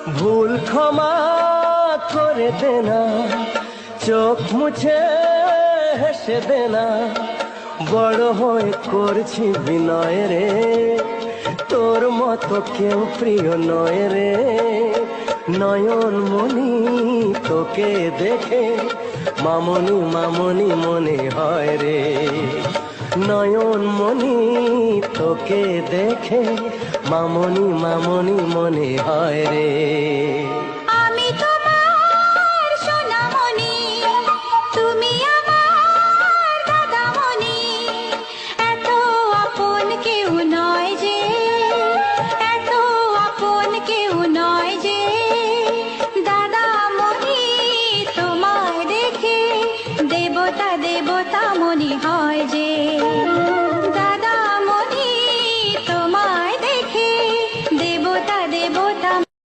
ভুল ক্ষমা করে দে না, চোখ মুছে হেসে দে না, বড় হয়ে করছি বিনয় রে, তোর মতো কেউ প্রিয় নয় রে। নয়ন মনি তোকে দেখে মামনি মামনি মনে হয় রে, নয়ন মনি তোকে দেখে মামনি মামনি মনে হয় রে।